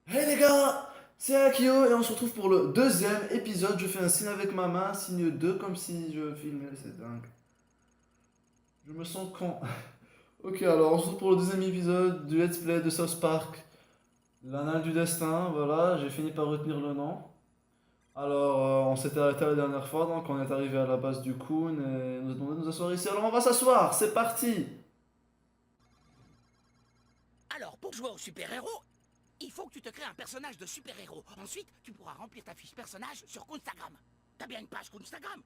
Hey les gars, c'est Akio et on se retrouve pour le deuxième épisode. Je fais un signe avec ma main, signe 2 comme si je filmais, c'est dingue. Je me sens con. Ok, alors on se retrouve pour le deuxième épisode du Let's Play de South Park. L'anal du destin, voilà, j'ai fini par retenir le nom. Alors, on s'était arrêté la dernière fois, donc on est arrivé à la base du Coon et nous a demandé de nous asseoir ici. Alors on va s'asseoir, c'est parti! Alors, pour jouer au super-héros, il faut que tu te crées un personnage de super-héros. Ensuite, tu pourras remplir ta fiche personnage sur Instagram. T'as bien une page Instagram?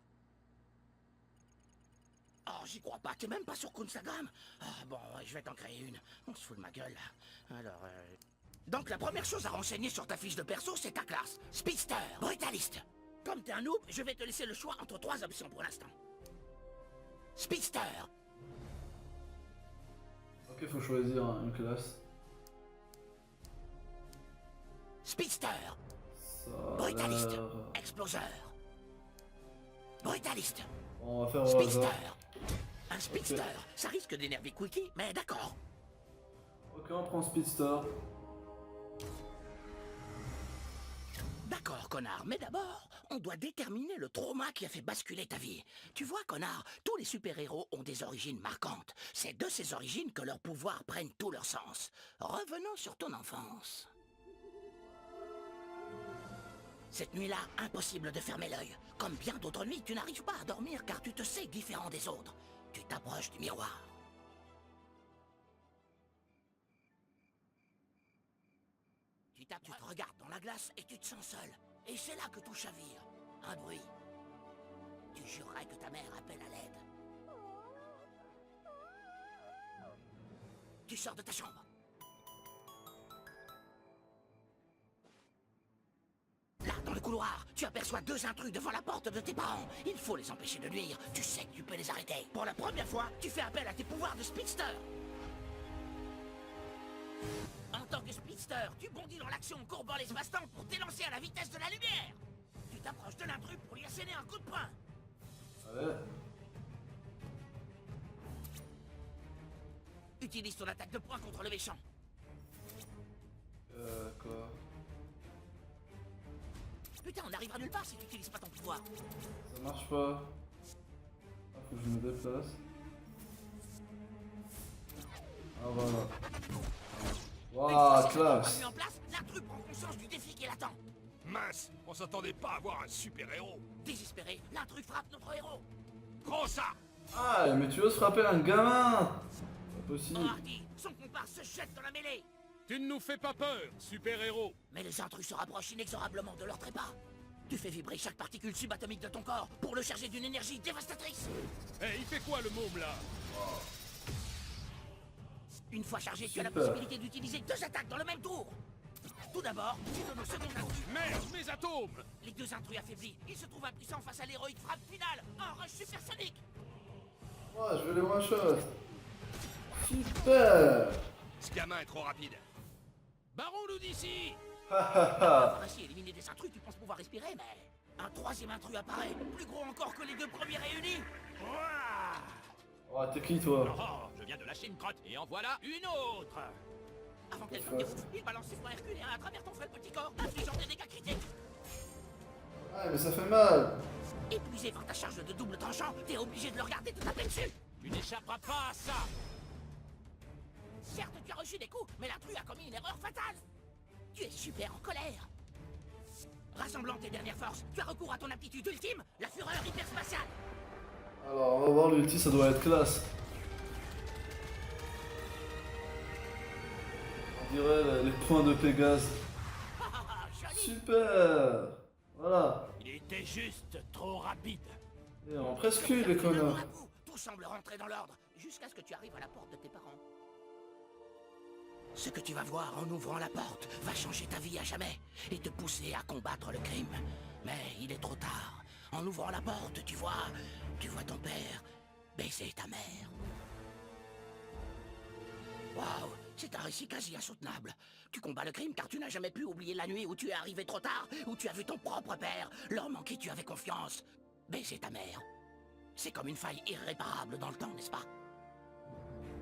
Oh, j'y crois pas, t'es même pas sur Instagram. Ah, bon, ouais, je vais t'en créer une. On se fout de ma gueule, là. Alors, Donc, la première chose à renseigner sur ta fiche de perso, c'est ta classe. Speedster, brutaliste. Comme t'es un noob, je vais te laisser le choix entre trois options pour l'instant. Speedster, Ok, faut choisir une classe. Speedster, Ça a brutaliste, l'air... exploseur. Brutaliste, On va faire au hasard. speedster. Un Ok. speedster, ça risque d'énerver Quickie, mais d'accord. Ok, on prend Speedster. D'accord, connard, mais d'abord, on doit déterminer le trauma qui a fait basculer ta vie. Tu vois, connard, tous les super-héros ont des origines marquantes. C'est de ces origines que leurs pouvoirs prennent tout leur sens. Revenons sur ton enfance. Cette nuit-là, impossible de fermer l'œil. Comme bien d'autres nuits, tu n'arrives pas à dormir car tu te sais différent des autres. Tu t'approches du miroir. Tu te regardes dans la glace et tu te sens seul. Et c'est là que tout chavire. Un bruit. Tu jurerais que ta mère appelle à l'aide. Tu sors de ta chambre. Là, dans le couloir, tu aperçois deux intrus devant la porte de tes parents. Il faut les empêcher de nuire. Tu sais que tu peux les arrêter. Pour la première fois, tu fais appel à tes pouvoirs de speedster. En tant que speedster, tu bondis dans l'action en courbant l'espace-temps pour t'élancer à la vitesse de la lumière. Tu t'approches de l'intrus pour lui asséner un coup de poing. Ouais. Utilise ton attaque de poing contre le méchant. Quoi? Putain, on arrivera nulle part si tu n'utilises pas ton pouvoir. Ça marche pas. Ah, faut que je me déplace. Ah voilà. Une fois Waouh, ces actions classe. mis en place, l'intrus prend conscience du défi qui l'attend. Mince, on s'attendait pas à voir un super-héros. Désespéré, l'intrus frappe notre héros. Prends ça! Ah, mais tu oses frapper un gamin? Pas possible. Enhardi, son comparse se jette dans la mêlée. Tu ne nous fais pas peur, super-héros. Mais les intrus se rapprochent inexorablement de leur trépas. Tu fais vibrer chaque particule subatomique de ton corps pour le charger d'une énergie dévastatrice. Eh, il fait quoi le môme là? Une fois chargé, tu as la Super. possibilité d'utiliser deux attaques dans le même tour. Tout d'abord, tu donnes au second intrus. Merde, mes atomes! Les deux intrus affaiblis, ils se trouvent impuissants face à l'héroïque frappe finale, un rush supersonique. Ouais, je vais les one shot. Super. Ce gamin est trop rapide. Barrons-nous d'ici! Ha ha ha. Pour ainsi éliminer des intrus, tu penses pouvoir respirer, mais un troisième intrus apparaît, plus gros encore que les deux premiers réunis. Ouah! Oh, t'es qui toi? Oh, je viens de lâcher une crotte et en voilà une autre! Avant qu'elle te déroute, il balance ses poings herculéens à travers ton frêle petit corps, infligeant des dégâts critiques. Ah, mais ça fait mal. Épuisé par ta charge de double tranchant, t'es obligé de le regarder te taper dessus. Tu n'échapperas pas à ça! Certes, tu as reçu des coups, mais l'intrus a commis une erreur fatale. Tu es super en colère. Rassemblant tes dernières forces, tu as recours à ton aptitude ultime, la fureur hyperspatiale. Alors, on va voir l'ulti, ça doit être classe. On dirait les points de Pégase. Ah, joli. Super. Voilà. Il était juste trop rapide. Et on presque eu les connards. Tout semble rentrer dans l'ordre, jusqu'à ce que tu arrives à la porte de tes parents. Ce que tu vas voir en ouvrant la porte va changer ta vie à jamais et te pousser à combattre le crime. Mais il est trop tard. En ouvrant la porte, tu vois ton père baiser ta mère. Waouh, c'est un récit quasi insoutenable. Tu combats le crime car tu n'as jamais pu oublier la nuit où tu es arrivé trop tard, où tu as vu ton propre père, l'homme en qui tu avais confiance, baiser ta mère. C'est comme une faille irréparable dans le temps, n'est-ce pas?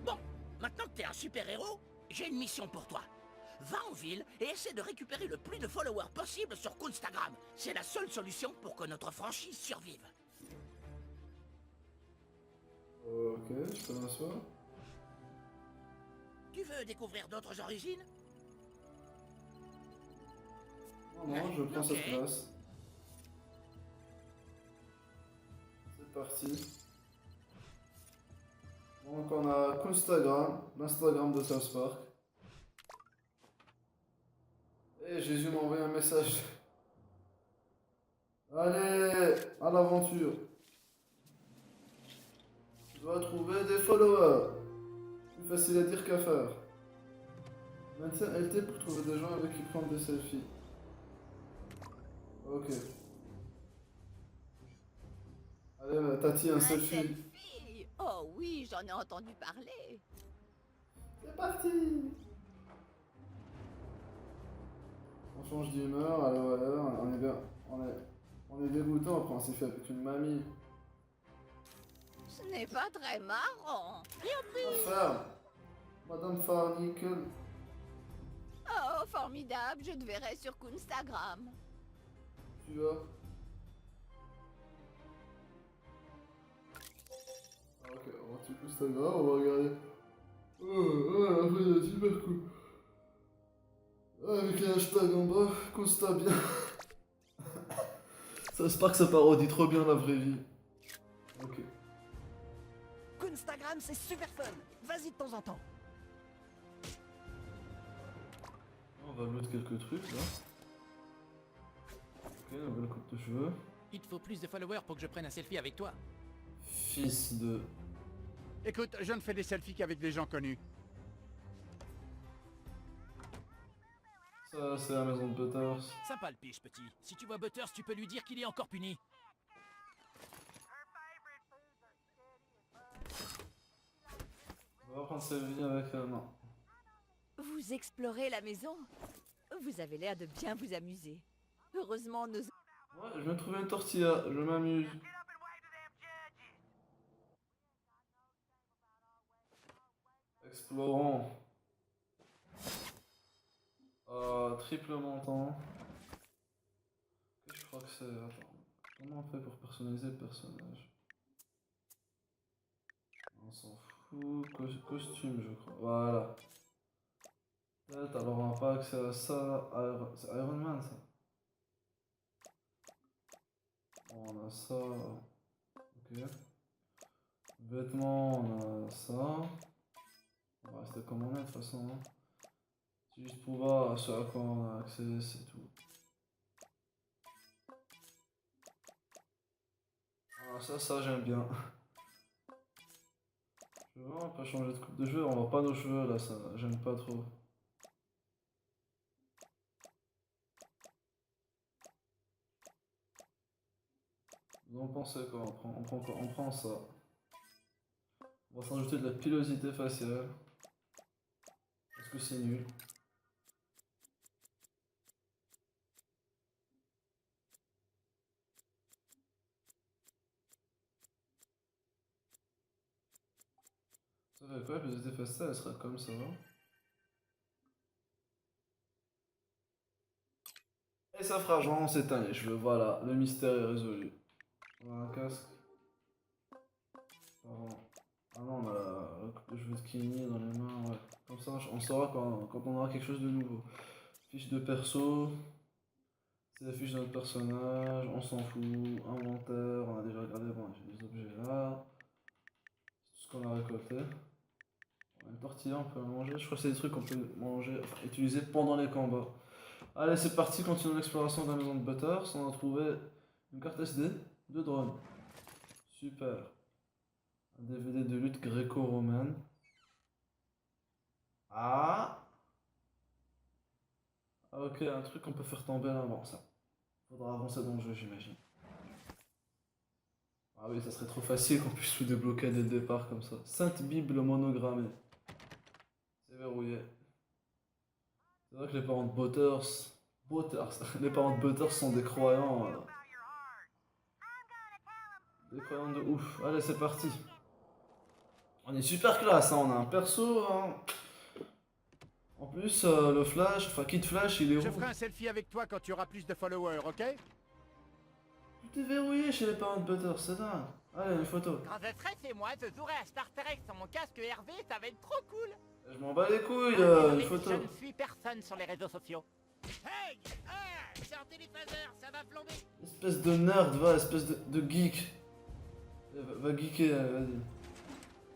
Bon, maintenant que t'es un super-héros, j'ai une mission pour toi. Va en villes et essaie de récupérer le plus de followers possible sur Instagram. C'est la seule solution pour que notre franchise survive. Ok, je peux m'asseoir. Tu veux découvrir d'autres origines? Non, je prends Ok. cette place. C'est parti. Donc on a Instagram, l'Instagram de South Park. Et Jésus m'a envoyé un message. Allez, à l'aventure. Tu dois trouver des followers. Plus facile à dire qu'à faire. Maintiens LT pour trouver des gens avec qui prendre des selfies. Ok. Allez, Tati, un selfie. selfie. Oh oui, j'en ai entendu parler. C'est parti. On change d'humeur, alors, on est bien. On est dégoûtant après on s'est fait avec une mamie. Ce n'est pas très marrant. Ferme. Madame Farnickel. Oh, formidable, je te verrai sur Instagram. Tu vas. Ah, ok, on va sur Instagram, on va regarder. Oh, après, c'est super cool. Avec les hashtags en bas, constat bien. Ça se part que ça parodie trop bien la vraie vie. Ok. Instagram, c'est super fun. Vas-y de temps en temps. On va mettre quelques trucs là. Ok, nouvelle coupe de cheveux. Il te faut plus de followers pour que je prenne un selfie avec toi. Fils de. Écoute, je ne fais des selfies qu'avec des gens connus. Ça, c'est la maison de Butters. Sympa le piche, petit. Si tu vois Butters, tu peux lui dire qu'il est encore puni. On va prendre sa vie avec elle, non. Vous explorez la maison? Vous avez l'air de bien vous amuser. Heureusement, nos... Ouais, je viens de trouver une tortilla, je m'amuse. Explorons. Triple montant. Je crois que c'est. Attends. Comment on fait pour personnaliser le personnage? On s'en fout. Costume, je crois. Voilà. Peut-être, alors on n'a pas accès à ça. C'est Iron Man ça. On a ça. Ok. Vêtements, on a ça. On va rester comme on est de toute façon. Hein. C'est juste pour voir ce à quoi on a accès, c'est tout. Ah, ça j'aime bien. Je veux vraiment pas changer de coupe de cheveux, on voit pas nos cheveux là, ça j'aime pas trop. Vous en pensez quoi? On prend ça. On va s'ajouter de la pilosité faciale. Parce que c'est nul. Ça fait quoi, la pilosité faciale, elle sera comme ça. Et ça fera genre on s'éteint les cheveux, voilà, le mystère est résolu. On a un casque. Ah non, on a la coupe de cheveux de Kenny dans les mains, ouais. Comme ça, on saura quand on aura quelque chose de nouveau. Fiche de perso. C'est la fiche de notre personnage, on s'en fout. Inventaire, on a déjà regardé, bon, j'ai des objets là. C'est tout ce qu'on a récolté. On a une tortilla, on peut la manger. Je crois que c'est des trucs qu'on peut manger, enfin utiliser pendant les combats. Allez, c'est parti, continuons l'exploration de la maison de Butters. On a trouvé une carte SD, 2 drones. Super. Un DVD de lutte gréco-romaine. Ah. Ah ok, un truc qu'on peut faire tomber là, bon ça. Faudra avancer dans le jeu, j'imagine. Ah oui, ça serait trop facile qu'on puisse tout débloquer dès le départ comme ça. Sainte Bible monogrammée. C'est verrouillé. C'est vrai que les parents de les parents de Butters sont des croyants. Des croyants de ouf. Allez, c'est parti. On est super classe, hein. On a un perso. Hein. En plus, le Flash, enfin Kid Flash, il est Je où? ferai un selfie avec toi quand tu auras plus de followers, ok? Tout est verrouillé chez les parents de Butter, c'est dingue. Allez, une photo. Quand je serai chez moi, je jouerai à Star Trek sur mon casque RV, ça va être trop cool. Je m'en bats les couilles, Désolé, une photo. je ne suis personne sur les réseaux sociaux. Hey! Ah! Sortez les phasers, ça va flamber! Espèce de nerd, va, espèce de geek. Va geeker, vas-y.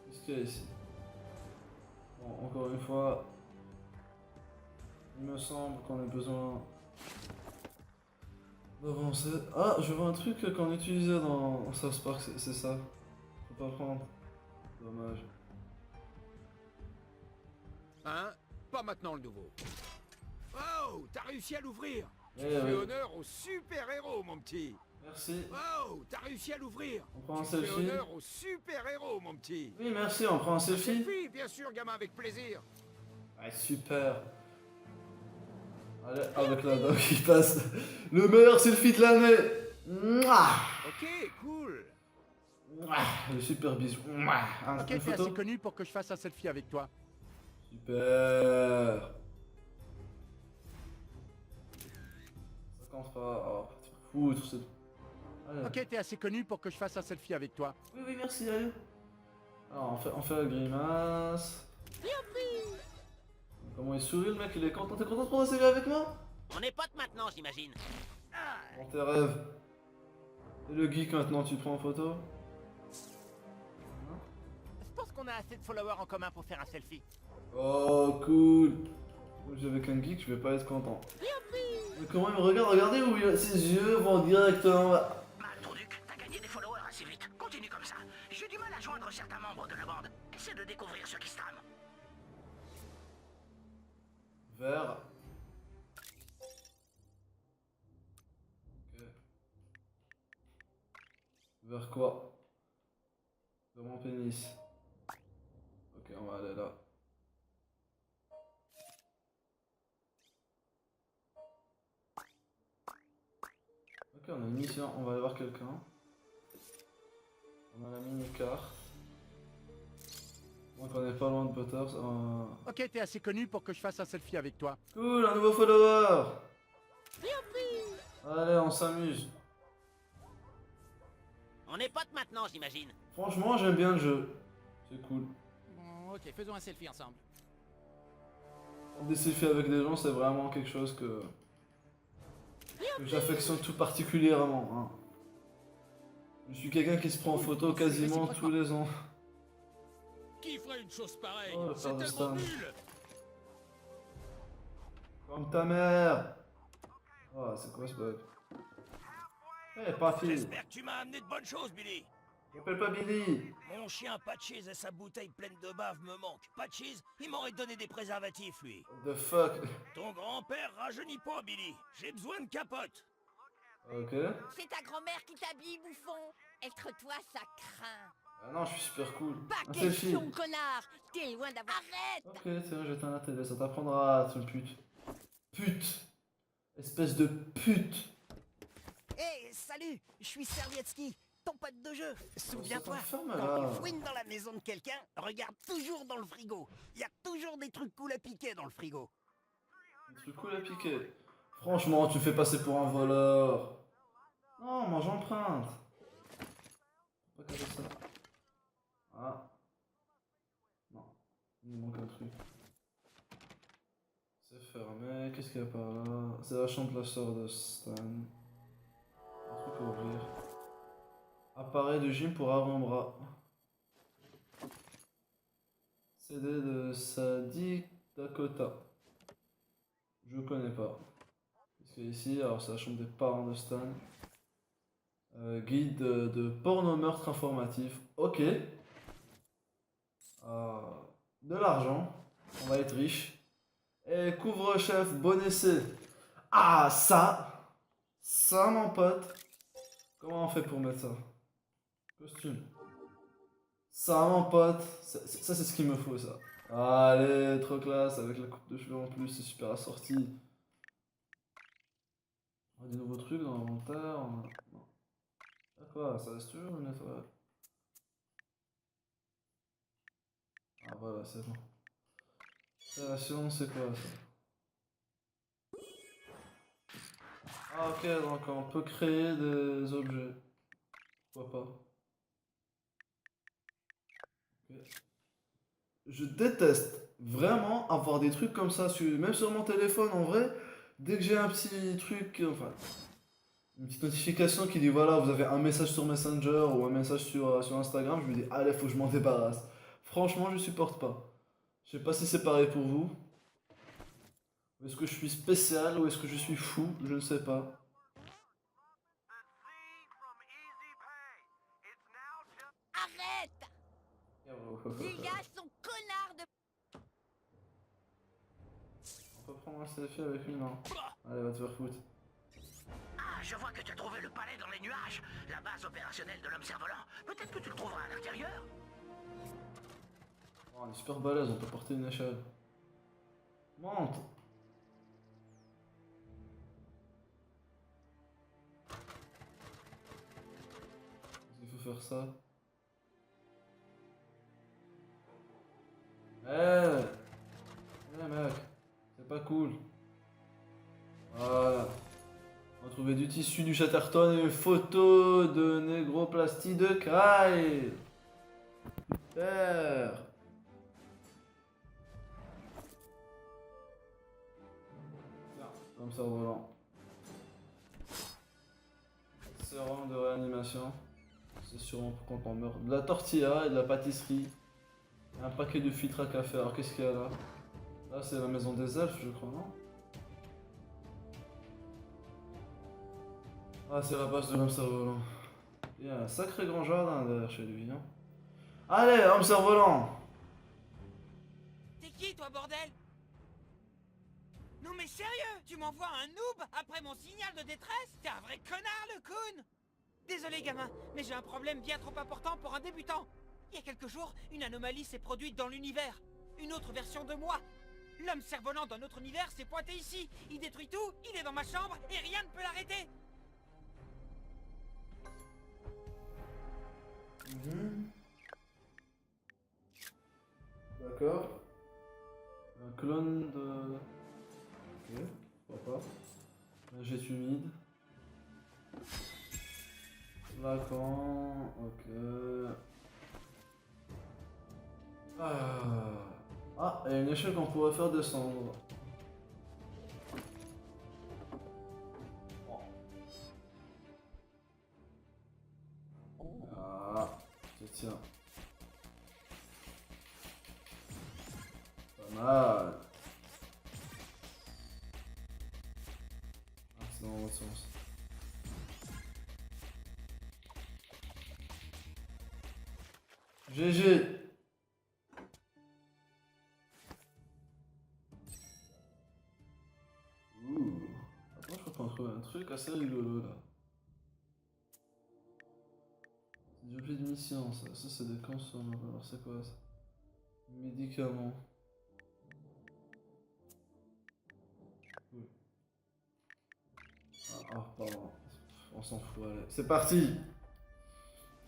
Qu'est-ce qu'il y a ici? Bon, encore une fois, il me semble qu'on a besoin d'avancer. Ah, je vois un truc qu'on utilisait dans South Park, c'est ça. Faut pas prendre. Dommage. Hein? Pas maintenant le nouveau. Oh, t'as réussi à l'ouvrir. Eh Tu fais oui. honneur au super-héros, mon petit. Merci. Oh, t'as réussi à l'ouvrir. On prend un Tu fais selfie. honneur au super-héros, mon petit. Oui, merci, on prend un selfie. Selfie, bien sûr, gamin, avec plaisir. Ouais, super. Allez, avec la dog qui passe. Le meilleur selfie de l'année. Mouah. Ok, cool. Mouah. Le super bisou. Mouah. Ok, Une t'es photo. assez connu pour que je fasse un selfie avec toi. Super. Ça compte pas. Oh, tu vas foutre, c'est... Allez. Ok, t'es assez connu pour que je fasse un selfie avec toi. Oui, oui, merci, allez. Alors, on fait la grimace. Comment il sourit, le mec, il est content. T'es content de prendre un selfie avec moi? On est potes maintenant, j'imagine. Bon, tes rêves. Et le geek, maintenant, tu prends en photo? Je pense qu'on a assez de followers en commun pour faire un selfie. Oh, cool. Moi, j'ai avec un geek, je vais pas être content. Mais comment il me regarde? Regardez où ses yeux vont directement. Mal, Tronduc, t'as gagné des followers assez vite. Continue comme ça. J'ai du mal à joindre certains membres de la bande. Essaie de découvrir ce qui se trame. Vers. Ok. Vers quoi? Vers mon pénis. Ok, on va aller là. Ok, on a une mission, on va aller voir quelqu'un. On a la mini-carte. Donc on est pas loin de Butters. Ok, t'es assez connu pour que je fasse un selfie avec toi. Cool, un nouveau follower! Allez, on s'amuse. On est potes maintenant, j'imagine. Franchement, j'aime bien le jeu. C'est cool. Bon, ok, faisons un selfie ensemble. Des selfies avec des gens, c'est vraiment quelque chose que j'affectionne tout particulièrement. Hein. Je suis quelqu'un qui se prend en photo quasiment tous les ans. Qui ferait une chose pareille? Oh, le C'est père de tellement Stan. nul. Comme ta mère! Oh, c'est quoi ce bug? Eh, papy! J'espère que tu m'as amené de bonnes choses, Billy. M'appelle pas Billy! Mon chien Patches et sa bouteille pleine de bave me manquent. Patches, il m'aurait donné des préservatifs, lui. What the fuck? Ton grand-père rajeunit pas, Billy. J'ai besoin de capote. Ok. C'est ta grand-mère qui t'habille, bouffon. Être toi, ça craint. Ah non, je suis super cool. Pas Un selfie. question, connard. T'es loin d'avoir... Arrête. Ok, tiens, j'éteins la télé, ça t'apprendra, tu pute. Pute! Espèce de pute! Hé, salut, je suis Servietsky, ton pote de jeu. Souviens-toi, t'enferme, quand là. tu fouines dans la maison de quelqu'un, regarde toujours dans le frigo. Il y a toujours des trucs cool à piquer dans le frigo. Un truc cool à piquer. Franchement, tu me fais passer pour un voleur. Non, moi j'emprunte. Faut pas cacher ça. Ah. Non. Il me manque un truc. C'est fermé. Qu'est-ce qu'il y a par là? C'est la chambre de la sœur de Stan. Un truc à ouvrir. Appareil de gym pour avant-bras. CD de Sadiq Dakota. Je connais pas. Qu'est-ce qu'il y a ici? Alors c'est la chambre des parents de Stan. Guide de porno meurtre informatif. Ok. De l'argent. On va être riche. Et couvre-chef, bon essai. Ah, ça. Ça, mon pote. Comment on fait pour mettre ça? Costume. Ça, mon pote. Ça, c'est ce qu'il me faut, ça. Allez, trop classe. Avec la coupe de cheveux en plus, c'est super assorti. On a des nouveaux trucs dans l'inventaire. Non. Quoi, ça reste toujours une étoile. Ah voilà, c'est bon. Création, c'est quoi ça? Ah ok, donc on peut créer des objets. Pourquoi pas? Ok. Je déteste vraiment avoir des trucs comme ça, même sur mon téléphone en vrai. Dès que j'ai un petit truc, enfin, une petite notification qui dit voilà, vous avez un message sur Messenger ou un message sur Instagram, je me dis allez, faut que je m'en débarrasse. Franchement, je supporte pas. Je sais pas si c'est pareil pour vous. Est-ce que je suis spécial ou est-ce que je suis fou? Je ne sais pas. Arrête! Dégage son connard de... On peut prendre un selfie avec lui, non? Allez, va te faire foutre. Ah, je vois que tu as trouvé le palais dans les nuages, la base opérationnelle de l'homme cerf-volant. Peut-être que tu le trouveras à l'intérieur. Oh, on est super balèze, on peut porter une échelle. Monte! Il faut faire ça. Mec, c'est pas cool. Voilà. On a trouvé du tissu du Chatterton et une photo de négroplastie de Kyle. Super. Tiens, comme ça volant. Sérum de réanimation. C'est sûrement pour quand on meurt. De la tortilla et de la pâtisserie. Et un paquet de filtres à café. Alors qu'est-ce qu'il y a là? Là c'est la maison des elfes je crois, non? Ah c'est la base de l'homme cerf-volant. Il y a un sacré grand jardin derrière chez lui, hein. Allez, homme cerf-volant! T'es qui, toi, bordel? Non mais sérieux, tu m'envoies un noob après mon signal de détresse? T'es un vrai connard, le coon! Désolé, gamin, mais j'ai un problème bien trop important pour un débutant. Il y a quelques jours, une anomalie s'est produite dans l'univers. Une autre version de moi. L'homme cerf-volant d'un autre univers s'est pointé ici. Il détruit tout, il est dans ma chambre et rien ne peut l'arrêter. D'accord. Un clone de... Ok, pourquoi pas. Un jet humide. Lacan, ok. Ah, et une échelle qu'on pourrait faire descendre. Ah, tiens. Pas mal. Ah, c'est dans l'autre sens. GG. Ouh. Attends, je crois qu'on trouve un truc assez rigolo là. C'est des objets de mission, ça c'est des consommables. Alors c'est quoi ça? Médicaments. Oui. Ah, pardon. On s'en fout, allez. C'est parti!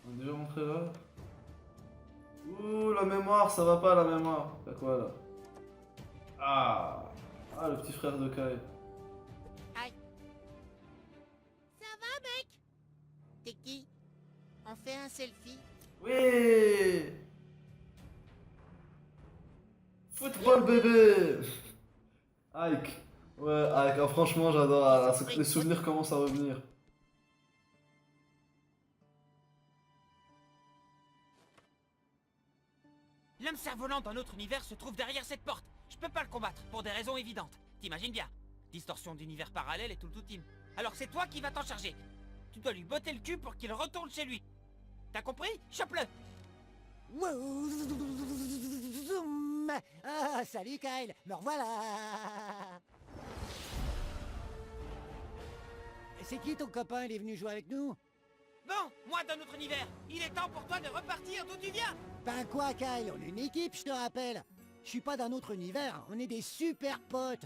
On est déjà rentré là? Ouh, la mémoire, ça va pas la mémoire. Y'a quoi là? Ah! Ah, le petit frère de Kai. Ça va, mec? T'es qui? On fait un selfie? Oui! Football bébé! Ike. Ouais, Ike, ah, franchement j'adore. Les souvenirs commencent à revenir. L'homme cerf-volant d'un autre univers se trouve derrière cette porte. Je peux pas le combattre, pour des raisons évidentes. T'imagines bien. Distorsion d'univers parallèle et tout le team. Alors c'est toi qui vas t'en charger. Tu dois lui botter le cul pour qu'il retourne chez lui. T'as compris? Chope-le! Zoom. Ah, salut Kyle, me revoilà. C'est qui ton copain? Il est venu jouer avec nous? Bon, moi d'un autre univers. Il est temps pour toi de repartir d'où tu viens. Ben quoi, Kyle? On est une équipe, je te rappelle. Je suis pas d'un autre univers, on est des super potes.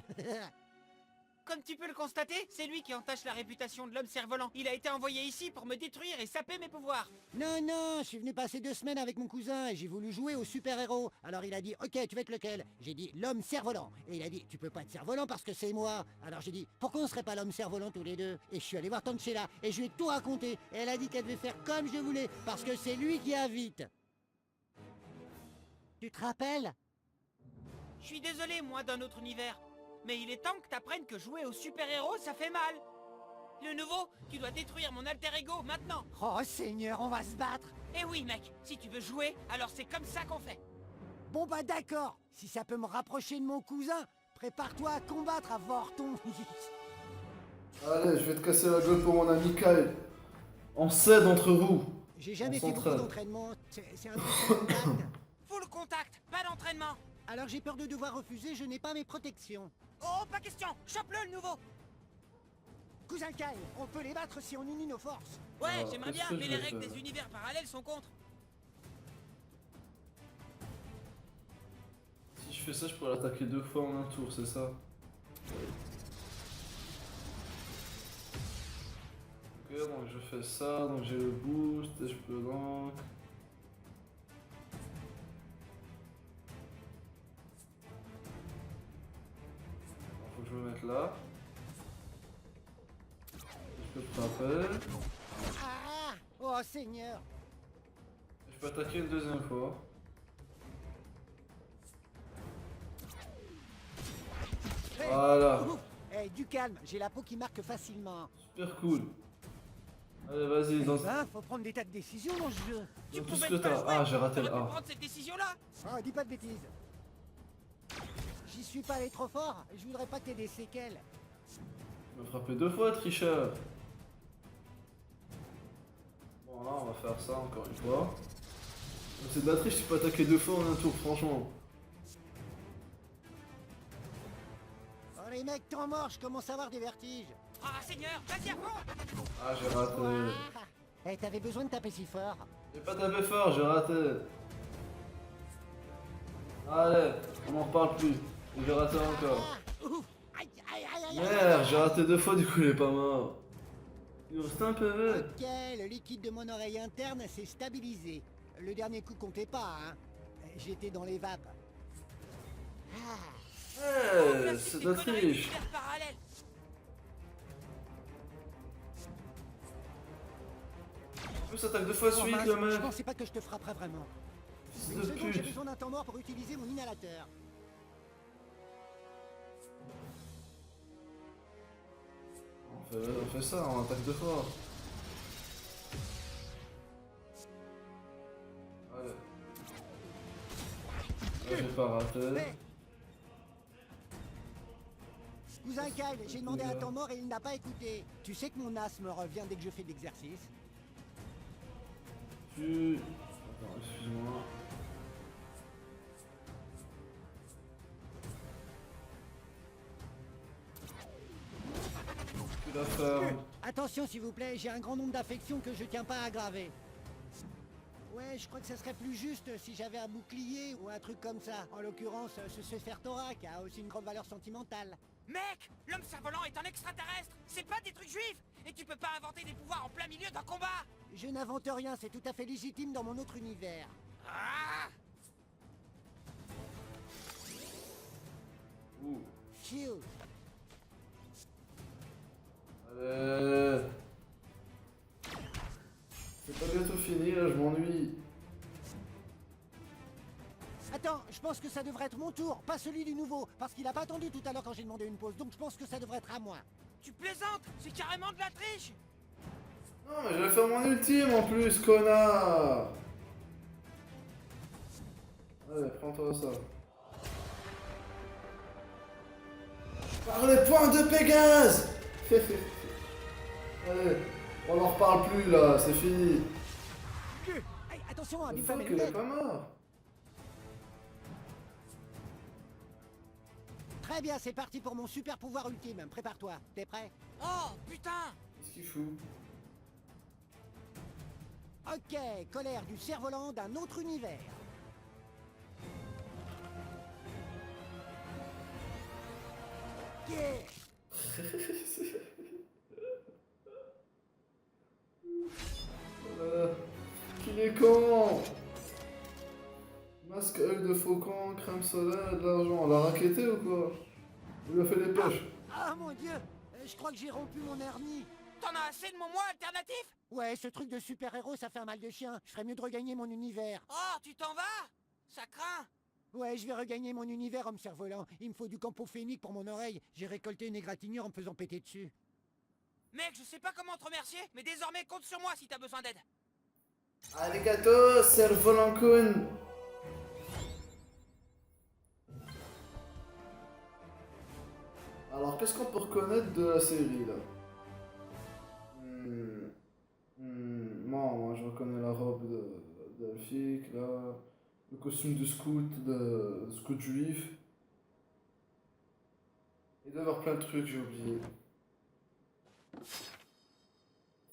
Comme tu peux le constater, c'est lui qui entache la réputation de l'homme cerf-volant. Il a été envoyé ici pour me détruire et saper mes pouvoirs. Non, non, je suis venu passer 2 semaines avec mon cousin et j'ai voulu jouer au super-héros. Alors il a dit, ok, tu veux être lequel? J'ai dit, l'homme cerf-volant. Et il a dit, tu peux pas être cerf-volant parce que c'est moi. Alors j'ai dit, pourquoi on serait pas l'homme cerf-volant tous les deux? Et je suis allé voir Tante Sheila et je lui ai tout raconté. Et elle a dit qu'elle devait faire comme je voulais parce que c'est lui qui invite. Tu te rappelles? Je suis désolé, moi, d'un autre univers. Mais il est temps que t'apprennes que jouer au super-héros, ça fait mal. Le nouveau, tu dois détruire mon alter ego maintenant. Oh Seigneur, on va se battre. Eh oui, mec, si tu veux jouer, alors c'est comme ça qu'on fait. Bon bah d'accord, si ça peut me rapprocher de mon cousin, prépare-toi à combattre à Vorton. Allez, je vais te casser la gueule pour mon ami Kyle. On cède entre vous. J'ai jamais On fait beaucoup s'entraide. d'entraînement, c'est un peu comme contact. Full contact, pas d'entraînement. Alors j'ai peur de devoir refuser, je n'ai pas mes protections. Oh, pas question, chope-le, le nouveau. Cousin Kyle, on peut les battre si on unit nos forces. Ouais, Alors, j'aimerais qu'est-ce bien, que mais je les vais règles faire des univers parallèles sont contre. Si je fais ça, je pourrais l'attaquer 2 fois en un tour, c'est ça? Ok, donc je fais ça, donc j'ai le boost et je peux donc... Faut que je me mette là. Je peux frapper. Ah! Oh Seigneur! Je peux attaquer une deuxième fois. Hey, Voilà. ouf. Hey, du calme, j'ai la peau qui marque facilement. Super cool. Allez, vas-y, dans Hein, faut prendre des tas de décisions dans ce jeu. Tu tout ce pouvais que pas t'as. jouer. Ah, j'ai raté le T'aurais pu A. prendre cette décision-là. Oh, dis pas de bêtises. J'y suis pas allé trop fort, je voudrais pas que t'aies des séquelles. Tu m'as frappé 2 fois, tricheur. Bon, là, on va faire ça encore une fois. C'est de la triche, tu peux attaquer 2 fois en un tour, franchement. Oh les mecs, temps mort, je commence à avoir des vertiges. Ah, Seigneur, vas-y à fond. Ah, j'ai raté. Eh, t'avais besoin de taper si fort. J'ai pas tapé fort, j'ai raté. Allez, on n'en reparle plus. Et j'ai raté encore. Ah, ouf. Aïe, aïe, aïe, aïe, Merde, j'ai raté 2 fois, du coup, il est pas mort. Il me reste un PV. Ok, le liquide de mon oreille interne s'est stabilisé. Le dernier coup comptait pas, hein. J'étais dans les vapes. Ah, Eh, Remplacer c'est tes de la conneries triche. d'univers parallèles. En plus, attaque 2 fois oh, suite, mince, le je mec. pensais pas que je te frapperais vraiment. Fils Une de seconde, j'ai pute. besoin d'un temps mort pour utiliser mon inhalateur. On fait ça, on attaque 2 fois. Allez. Là, j'ai pas raté. Mais... Cousin Kyle, j'ai demandé un temps mort et il n'a pas écouté. Tu sais que mon asthme revient dès que je fais de l'exercice. Attends, excuse-moi. Tu la fermes. Attention s'il vous plaît, j'ai un grand nombre d'affections que je tiens pas à graver. Ouais, je crois que ça serait plus juste si j'avais un bouclier ou un truc comme ça. En l'occurrence, ce Séphertora qui a aussi une grande valeur sentimentale. Mec, l'homme cerf-volant est un extraterrestre. C'est pas des trucs juifs. Et tu peux pas inventer des pouvoirs en plein milieu d'un combat. Je n'invente rien, c'est tout à fait légitime dans mon autre univers. Ah, Ouh. Phew. Allez. C'est pas bientôt fini, là, je m'ennuie. Attends, je pense que ça devrait être mon tour, pas celui du nouveau, parce qu'il a pas attendu tout à l'heure quand j'ai demandé une pause, donc je pense que ça devrait être à moi. tu plaisantes. C'est carrément de la triche. Non, mais j'allais faire mon ultime en plus, connard. Allez, prends-toi ça. Par les points de Pégase. Allez, on n'en reparle plus là, c'est fini. Hey, attention, Le abîme pas mes fuck, il est lunettes. pas mort. Très bien, c'est parti pour mon super pouvoir ultime. Prépare-toi, t'es prêt? Oh, putain. Qu'est-ce qu'il fout? Ok, colère du cerf-volant d'un autre univers. Yeah. Qu'il est con! Masque, œil de faucon, crème solaire et de l'argent. On l'a raquetté ou quoi? On lui a fait des pêches. Ah mon dieu, je crois que j'ai rompu mon hernie. T'en as assez de mon moi alternatif? Ouais, ce truc de super-héros, ça fait un mal de chien. Je ferais mieux de regagner mon univers. Oh, tu t'en vas? Ça craint. Ouais, je vais regagner mon univers, homme cerf-volant. Il me faut du campophénique pour mon oreille. J'ai récolté une égratignure en me faisant péter dessus. Mec, je sais pas comment te remercier, mais désormais compte sur moi si t'as besoin d'aide. Arigato, cerf-volant-kun! Alors, qu'est-ce qu'on peut reconnaître de la série là? Non, moi je reconnais la robe d'Elfique, là, le costume de scout juif. Il doit y avoir plein de trucs, j'ai oublié.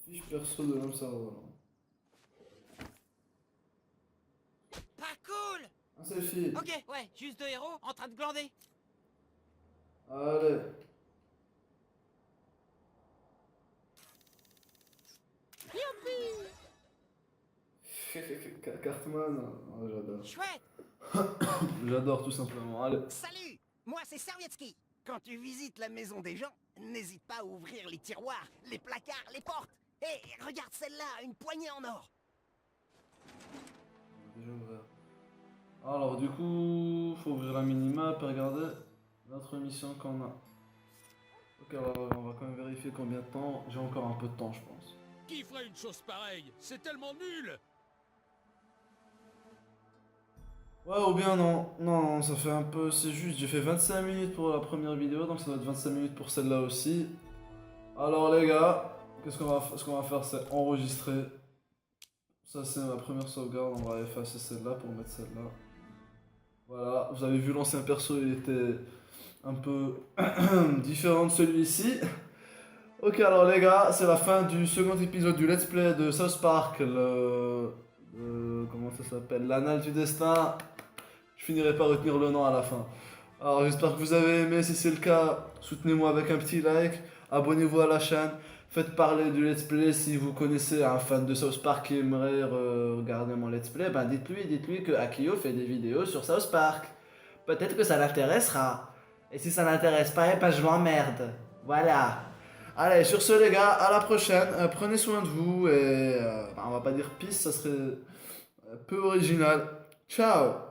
Fiche perso de l'homme cerf-volant. Pas cool. Un selfie! Ok, ouais, juste deux héros en train de glander. Allez! Cartman, oh, j'adore. Chouette. J'adore tout simplement. Allez. Salut, moi c'est Servietsky. Quand tu visites la maison des gens, n'hésite pas à ouvrir les tiroirs, les placards, les portes. Et regarde celle-là, une poignée en or. Déjà ouvert. Alors du coup, faut ouvrir la minimap et regarder notre mission qu'on a. Ok, alors on va quand même vérifier combien de temps. J'ai encore un peu de temps, je pense. Qui ferait une chose pareille? C'est tellement nul! Ouais, ou bien non. Non, ça fait un peu. C'est juste, j'ai fait 25 minutes pour la première vidéo, donc ça doit être 25 minutes pour celle-là aussi. Alors les gars, ce qu'on va faire, c'est enregistrer. Ça, c'est ma première sauvegarde. On va effacer celle-là pour mettre celle-là. Voilà, vous avez vu l'ancien perso, il était un peu différent de celui-ci. Ok, alors les gars, c'est la fin du second épisode du Let's Play de South Park, comment ça s'appelle? L'Anal du Destin. Je finirai par retenir le nom à la fin. Alors j'espère que vous avez aimé, si c'est le cas, soutenez-moi avec un petit like, abonnez-vous à la chaîne, faites parler du Let's Play. Si vous connaissez un fan de South Park qui aimerait regarder mon Let's Play, ben dites-lui que Akio fait des vidéos sur South Park. Peut-être que ça l'intéressera. Et si ça l'intéresse pas, ben je l'emmerde. Voilà. Allez, sur ce les gars, à la prochaine, prenez soin de vous et on va pas dire peace, ça serait peu original. Ciao.